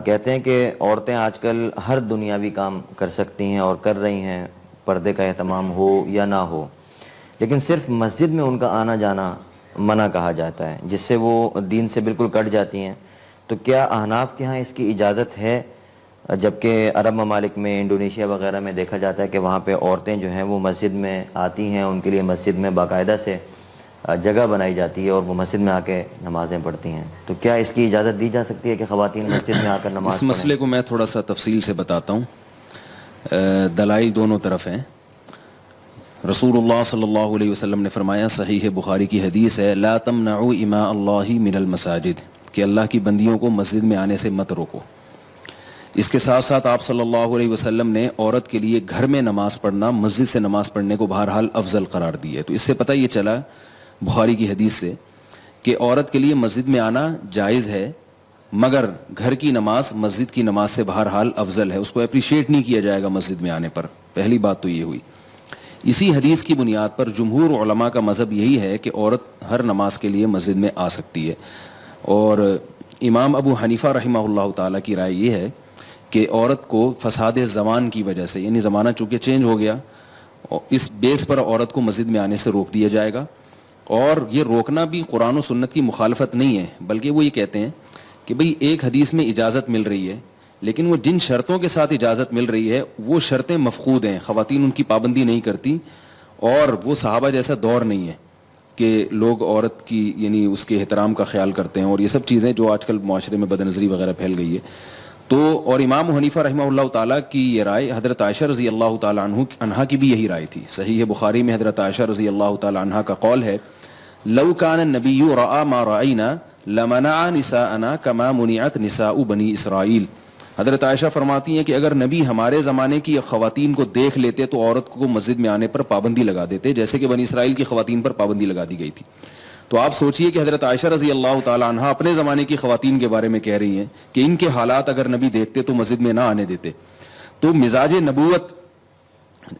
کہتے ہیں کہ عورتیں آج کل ہر دنیاوی کام کر سکتی ہیں اور کر رہی ہیں، پردے کا اہتمام ہو یا نہ ہو، لیکن صرف مسجد میں ان کا آنا جانا منع کہا جاتا ہے، جس سے وہ دین سے بالکل کٹ جاتی ہیں۔ تو کیا احناف کے ہاں اس کی اجازت ہے؟ جبکہ عرب ممالک میں، انڈونیشیا وغیرہ میں دیکھا جاتا ہے کہ وہاں پہ عورتیں جو ہیں وہ مسجد میں آتی ہیں، ان کے لیے مسجد میں باقاعدہ سے جگہ بنائی جاتی ہے اور وہ مسجد میں آ کے نمازیں پڑھتی ہیں۔ تو کیا اس کی اجازت دی جا سکتی ہے کہ خواتین مسجد میں آ کر نماز اس پڑھیں؟ مسئلے کو میں تھوڑا سا تفصیل سے بتاتا ہوں۔ دلائل دونوں طرف ہیں۔ رسول اللہ صلی اللہ علیہ وسلم نے فرمایا، صحیح بخاری کی حدیث ہے، لا تمنعوا اماء اللہ من المساجد، کہ اللہ کی بندیوں کو مسجد میں آنے سے مت روکو۔ اس کے ساتھ ساتھ آپ صلی اللہ علیہ وسلم نے عورت کے لیے گھر میں نماز پڑھنا مسجد سے نماز پڑھنے کو بہرحال افضل قرار دی ہے۔ تو اس سے پتہ یہ چلا بخاری کی حدیث سے کہ عورت کے لیے مسجد میں آنا جائز ہے، مگر گھر کی نماز مسجد کی نماز سے بہرحال افضل ہے، اس کو اپریشیٹ نہیں کیا جائے گا مسجد میں آنے پر۔ پہلی بات تو یہ ہوئی۔ اسی حدیث کی بنیاد پر جمہور علماء کا مذہب یہی ہے کہ عورت ہر نماز کے لیے مسجد میں آ سکتی ہے، اور امام ابو حنیفہ رحمہ اللہ تعالیٰ کی رائے یہ ہے کہ عورت کو فساد زمان کی وجہ سے، یعنی زمانہ چونکہ چینج ہو گیا، اس بیس پر عورت کو مسجد میں آنے سے روک دیا جائے گا۔ اور یہ روکنا بھی قرآن و سنت کی مخالفت نہیں ہے، بلکہ وہ یہ کہتے ہیں کہ بھئی ایک حدیث میں اجازت مل رہی ہے، لیکن وہ جن شرطوں کے ساتھ اجازت مل رہی ہے وہ شرطیں مفقود ہیں، خواتین ان کی پابندی نہیں کرتی، اور وہ صحابہ جیسا دور نہیں ہے کہ لوگ عورت کی یعنی اس کے احترام کا خیال کرتے ہیں، اور یہ سب چیزیں جو آج کل معاشرے میں بدنظری وغیرہ پھیل گئی ہے۔ تو اور امام حنیفہ رحمہ اللہ تعالیٰ کی یہ رائے حضرت عائشہ رضی اللہ تعالیٰ عنہا کی بھی یہی رائے تھی۔ صحیح بخاری میں حضرت عائشہ رضی اللہ تعالیٰ عنہا کا قول ہے، لو کان النبی رأى ما رأینا لمنع نساءنا کما منعت نساء بنی اسرائیل۔ حضرت عائشہ فرماتی ہیں کہ اگر نبی ہمارے زمانے کی خواتین کو دیکھ لیتے تو عورت کو مسجد میں آنے پر پابندی لگا دیتے، جیسے کہ بنی اسرائیل کی خواتین پر پابندی لگا دی گئی تھی۔ تو آپ سوچئے کہ حضرت عائشہ رضی اللہ تعالی عنہا اپنے زمانے کی خواتین کے بارے میں کہہ رہی ہیں کہ ان کے حالات اگر نبی دیکھتے تو مسجد میں نہ آنے دیتے۔ تو مزاج نبوت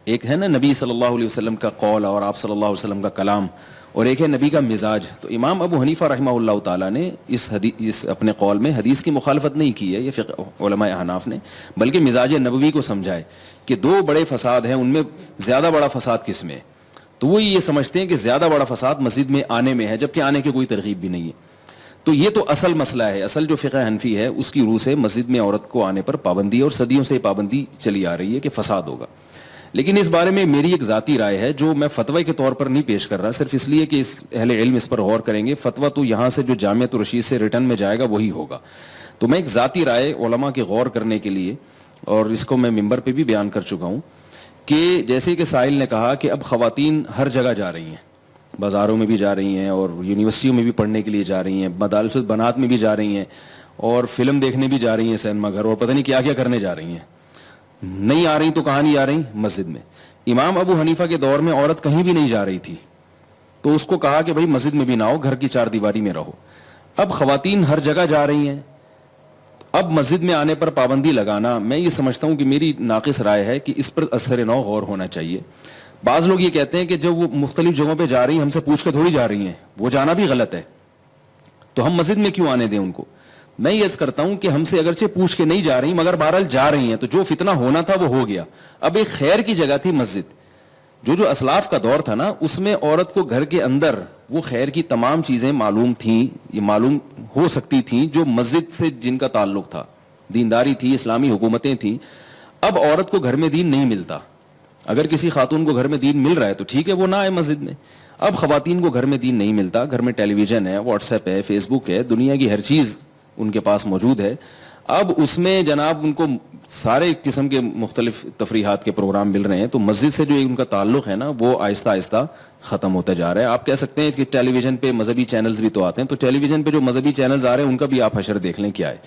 ایک ہے نا، نبی صلی اللہ علیہ وسلم کا قول اور آپ صلی اللہ علیہ وسلم کا کلام، اور ایک ہے نبی کا مزاج۔ تو امام ابو حنیفہ رحمہ اللہ تعالیٰ نے اس اپنے قول میں حدیث کی مخالفت نہیں کی ہے، یہ فقہ علماء احناف نے، بلکہ مزاج نبوی کو سمجھائے کہ دو بڑے فساد ہیں، ان میں زیادہ بڑا فساد کس میں ہے؟ تو وہ یہ سمجھتے ہیں کہ زیادہ بڑا فساد مسجد میں آنے میں ہے، جبکہ آنے کی کوئی ترغیب بھی نہیں ہے۔ تو یہ تو اصل مسئلہ ہے، اصل جو فقہ حنفی ہے اس کی روح سے مسجد میں عورت کو آنے پر پابندی، اور صدیوں سے پابندی چلی آ رہی ہے کہ فساد ہوگا۔ لیکن اس بارے میں میری ایک ذاتی رائے ہے جو میں فتوی کے طور پر نہیں پیش کر رہا، صرف اس لیے کہ اس اہل علم اس پر غور کریں گے۔ فتویٰ تو یہاں سے جو جامعۃ الرشید سے ریٹن میں جائے گا وہی ہوگا۔ تو میں ایک ذاتی رائے علماء کے غور کرنے کے لیے، اور اس کو میں ممبر پہ بھی بیان کر چکا ہوں، کہ جیسے کہ سائل نے کہا کہ اب خواتین ہر جگہ جا رہی ہیں، بازاروں میں بھی جا رہی ہیں، اور یونیورسٹیوں میں بھی پڑھنے کے لیے جا رہی ہیں، مدارس البنات میں بھی جا رہی ہیں، اور فلم دیکھنے بھی جا رہی ہیں سینما گھر، اور پتہ نہیں کیا کیا کرنے جا رہی ہیں۔ نہیں آ رہی تو کہاں نہیں آ رہی؟ مسجد میں۔ امام ابو حنیفہ کے دور میں عورت کہیں بھی نہیں جا رہی تھی، تو اس کو کہا کہ بھائی مسجد میں بھی نہ ہو، گھر کی چار دیواری میں رہو۔ اب خواتین ہر جگہ جا رہی ہیں، اب مسجد میں آنے پر پابندی لگانا، میں یہ سمجھتا ہوں کہ میری ناقص رائے ہے کہ اس پر اثر نو غور ہونا چاہیے۔ بعض لوگ یہ کہتے ہیں کہ جب وہ مختلف جگہوں پہ جا رہی ہیں ہم سے پوچھ کے تھوڑی جا رہی ہیں، وہ جانا بھی غلط ہے، تو ہم مسجد میں کیوں آنے دیں ان کو؟ میں یہ عرض کرتا ہوں کہ ہم سے اگرچہ پوچھ کے نہیں جا رہی مگر بہرحال جا رہی ہیں، تو جو فتنہ ہونا تھا وہ ہو گیا۔ اب ایک خیر کی جگہ تھی مسجد، جو اسلاف کا دور تھا نا، اس میں عورت کو گھر کے اندر وہ خیر کی تمام چیزیں معلوم تھیں، یہ معلوم ہو سکتی تھیں جو مسجد سے جن کا تعلق تھا، دینداری تھی، اسلامی حکومتیں تھیں۔ اب عورت کو گھر میں دین نہیں ملتا، اگر کسی خاتون کو گھر میں دین مل رہا ہے تو ٹھیک ہے، وہ نہ آئے مسجد میں۔ اب خواتین کو گھر میں دین نہیں ملتا، گھر میں ٹیلی ویژن ہے، واٹس ایپ ہے، فیس بک ہے، دنیا کی ہر چیز ان کے پاس موجود ہے۔ اب اس میں جناب ان کو سارے قسم کے مختلف تفریحات کے پروگرام مل رہے ہیں، تو مسجد سے جو ان کا تعلق ہے نا وہ آہستہ آہستہ ختم ہوتا جا رہا ہے۔ آپ کہہ سکتے ہیں کہ ٹیلی ویژن پہ مذہبی چینلز بھی تو آتے ہیں، تو ٹیلی ویژن پہ جو مذہبی چینلز آ رہے ہیں ان کا بھی آپ حشر دیکھ لیں کیا ہے۔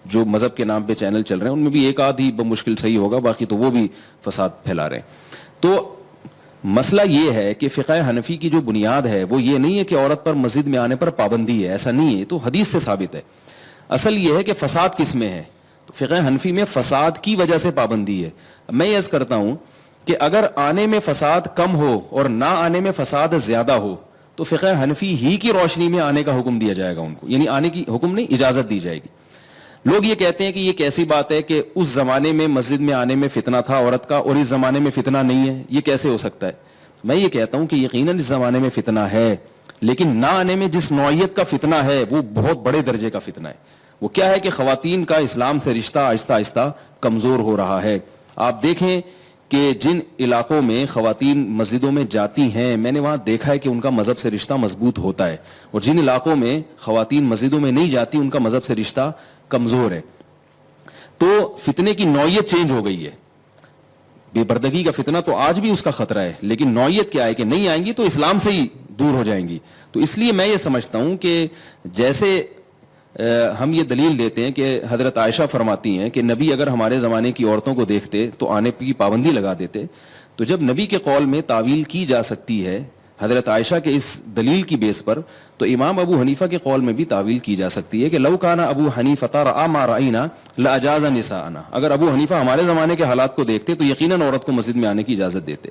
جو مذہب کے نام پہ چینل چل رہے ہیں ان میں بھی ایک آدھ ہی بمشکل صحیح ہوگا، باقی تو وہ بھی فساد پھیلا رہے ہیں۔ تو مسئلہ یہ ہے کہ فقہ حنفی کی جو بنیاد ہے وہ یہ نہیں ہے کہ عورت پر مسجد میں آنے پر پابندی ہے، ایسا نہیں ہے، تو حدیث سے ثابت ہے۔ اصل یہ ہے کہ فساد کس میں ہے، تو فقہ حنفی میں فساد کی وجہ سے پابندی ہے۔ میں یہ عرض کرتا ہوں کہ اگر آنے میں فساد کم ہو اور نہ آنے میں فساد زیادہ ہو تو فقہ حنفی ہی کی روشنی میں آنے کا حکم دیا جائے گا ان کو، یعنی آنے کی حکم نہیں، اجازت دی جائے گی۔ لوگ یہ کہتے ہیں کہ یہ کیسی بات ہے کہ اس زمانے میں مسجد میں آنے میں فتنہ تھا عورت کا اور اس زمانے میں فتنہ نہیں ہے, یہ کیسے ہو سکتا ہے؟ میں یہ کہتا ہوں کہ یقیناً اس زمانے میں فتنہ ہے, لیکن نہ آنے میں جس نوعیت کا فتنہ ہے وہ بہت بڑے درجے کا فتنہ ہے. وہ کیا ہے کہ خواتین کا اسلام سے رشتہ آہستہ آہستہ کمزور ہو رہا ہے. آپ دیکھیں کہ جن علاقوں میں خواتین مسجدوں میں جاتی ہیں, میں نے وہاں دیکھا ہے کہ ان کا مذہب سے رشتہ مضبوط ہوتا ہے, اور جن علاقوں میں خواتین مسجدوں میں نہیں جاتی ان کا مذہب سے رشتہ کمزور ہے. تو فتنے کی نوعیت چینج ہو گئی ہے. بے پردگی کا فتنہ تو آج بھی اس کا خطرہ ہے, لیکن نوعیت کیا ہے کہ نہیں آئیں گی تو اسلام سے ہی دور ہو جائیں گی. تو اس لیے میں یہ سمجھتا ہوں کہ جیسے ہم یہ دلیل دیتے ہیں کہ حضرت عائشہ فرماتی ہیں کہ نبی اگر ہمارے زمانے کی عورتوں کو دیکھتے تو آنے کی پابندی لگا دیتے, تو جب نبی کے قول میں تعویل کی جا سکتی ہے حضرت عائشہ کے اس دلیل کی بیس پر, تو امام ابو حنیفہ کے قول میں بھی تعویل کی جا سکتی ہے کہ لو کان ابو حنیفہ رأى ما رأینا لاجاز نساءنا, اگر ابو حنیفہ ہمارے زمانے کے حالات کو دیکھتے تو یقیناً عورت کو مسجد میں آنے کی اجازت دیتے.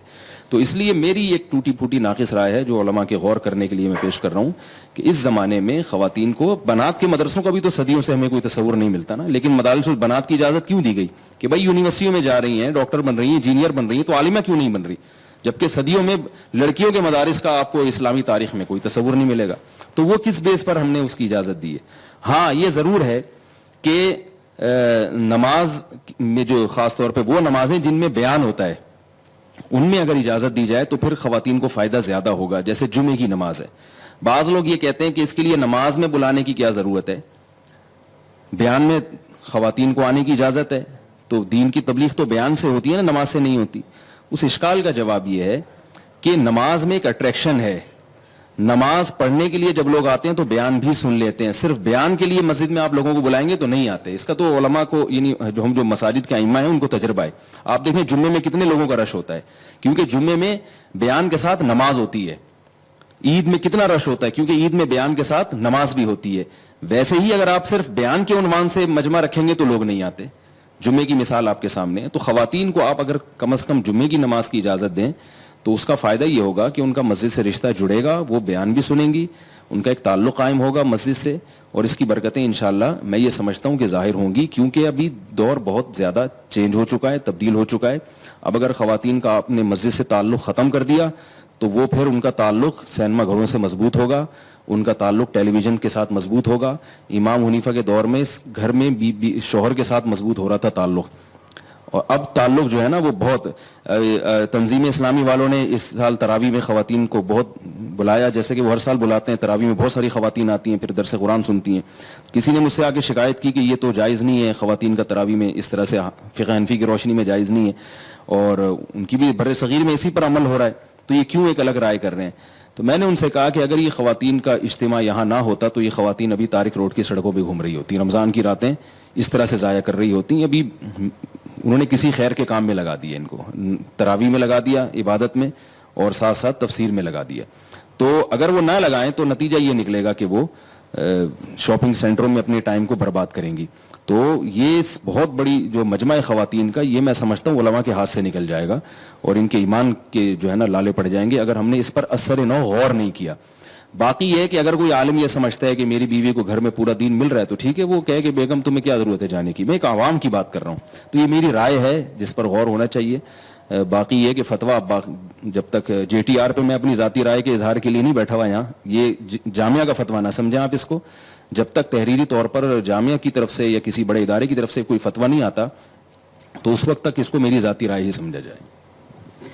تو اس لیے میری ایک ٹوٹی پھوٹی ناقص رائے ہے جو علماء کے غور کرنے کے لیے میں پیش کر رہا ہوں کہ اس زمانے میں خواتین کو, بنات کے مدرسوں کا بھی تو صدیوں سے ہمیں کوئی تصور نہیں ملتا نا, لیکن مدارس البنات کی اجازت کیوں دی گئی کہ بھائی یونیورسٹیوں میں جا رہی ہیں, ڈاکٹر بن رہی ہیں, انجینئر بن رہی ہیں, تو عالمہ کیوں نہیں بن رہی؟ جبکہ صدیوں میں لڑکیوں کے مدارس کا آپ کو اسلامی تاریخ میں کوئی تصور نہیں ملے گا. تو وہ کس بیس پر ہم نے اس کی اجازت دی ہے؟ ہاں یہ ضرور ہے کہ نماز میں جو خاص طور پہ وہ نمازیں جن میں بیان ہوتا ہے ان میں اگر اجازت دی جائے تو پھر خواتین کو فائدہ زیادہ ہوگا, جیسے جمعے کی نماز ہے. بعض لوگ یہ کہتے ہیں کہ اس کے لیے نماز میں بلانے کی کیا ضرورت ہے, بیان میں خواتین کو آنے کی اجازت ہے, تو دین کی تبلیغ تو بیان سے ہوتی ہے نا, نماز سے نہیں ہوتی. اس اشکال کا جواب یہ ہے کہ نماز میں ایک اٹریکشن ہے, نماز پڑھنے کے لیے جب لوگ آتے ہیں تو بیان بھی سن لیتے ہیں, صرف بیان کے لیے مسجد میں آپ لوگوں کو بلائیں گے تو نہیں آتے. اس کا تو علماء کو, یعنی جو مساجد کے ائمہ ہیں ان کو تجربہ ہے. آپ دیکھیں جمعے میں کتنے لوگوں کا رش ہوتا ہے, کیونکہ جمعے میں بیان کے ساتھ نماز ہوتی ہے. عید میں کتنا رش ہوتا ہے, کیونکہ عید میں بیان کے ساتھ نماز بھی ہوتی ہے. ویسے ہی اگر آپ صرف بیان کے عنوان سے مجمع رکھیں گے تو لوگ نہیں آتے. جمعے کی مثال آپ کے سامنے ہے. تو خواتین کو آپ اگر کم از کم جمعے کی نماز کی اجازت دیں تو اس کا فائدہ یہ ہوگا کہ ان کا مسجد سے رشتہ جڑے گا, وہ بیان بھی سنیں گی, ان کا ایک تعلق قائم ہوگا مسجد سے, اور اس کی برکتیں انشاءاللہ میں یہ سمجھتا ہوں کہ ظاہر ہوں گی, کیونکہ ابھی دور بہت زیادہ چینج ہو چکا ہے, تبدیل ہو چکا ہے. اب اگر خواتین کا آپ نے مسجد سے تعلق ختم کر دیا تو وہ پھر ان کا تعلق سینما گھروں سے مضبوط ہوگا, ان کا تعلق ٹیلی ویژن کے ساتھ مضبوط ہوگا. امام حنیفہ کے دور میں گھر میں شوہر کے ساتھ مضبوط ہو رہا تھا تعلق, اور اب تعلق جو ہے نا وہ بہت, تنظیم اسلامی والوں نے اس سال تراویح میں خواتین کو بہت بلایا, جیسے کہ وہ ہر سال بلاتے ہیں. تراویح میں بہت ساری خواتین آتی ہیں, پھر درس قرآن سنتی ہیں. کسی نے مجھ سے آ کے شکایت کی کہ یہ تو جائز نہیں ہے, خواتین کا تراویح میں اس طرح سے فقہ حنفی کی روشنی میں جائز نہیں ہے, اور ان کی بھی بر صغیر میں اسی پر عمل ہو رہا ہے, تو یہ کیوں ایک الگ رائے کر رہے ہیں؟ تو میں نے ان سے کہا کہ اگر یہ خواتین کا اجتماع یہاں نہ ہوتا تو یہ خواتین ابھی طارق روڈ کی سڑکوں پہ گھوم رہی ہوتی, رمضان کی راتیں اس طرح سے ضائع کر رہی ہوتی. ابھی انہوں نے کسی خیر کے کام میں لگا دیا, ان کو تراویح میں لگا دیا, عبادت میں, اور ساتھ ساتھ تفسیر میں لگا دیا. تو اگر وہ نہ لگائیں تو نتیجہ یہ نکلے گا کہ وہ شاپنگ سینٹروں میں اپنے ٹائم کو برباد کریں گی. تو یہ بہت بڑی جو مجمع خواتین کا, یہ میں سمجھتا ہوں علماء کے ہاتھ سے نکل جائے گا, اور ان کے ایمان کے جو ہے نا لالے پڑ جائیں گے اگر ہم نے اس پر اثر نو غور نہیں کیا. باقی یہ ہے کہ اگر کوئی عالم یہ سمجھتا ہے کہ میری بیوی کو گھر میں پورا دین مل رہا ہے تو ٹھیک ہے, وہ کہے کہ بیگم تمہیں کیا ضرورت ہے جانے کی. میں ایک عوام کی بات کر رہا ہوں, تو یہ میری رائے ہے جس پر غور ہونا چاہیے. باقی یہ کہ فتویٰ جب تک جے ٹی آر پہ میں اپنی ذاتی رائے کے اظہار کے لیے نہیں بیٹھا ہوا یہاں, یہ جامعہ کا فتویٰ نہ سمجھیں آپ اس کو. جب تک تحریری طور پر جامعہ کی طرف سے یا کسی بڑے ادارے کی طرف سے کوئی فتویٰ نہیں آتا تو اس وقت تک اس کو میری ذاتی رائے ہی سمجھا جائے.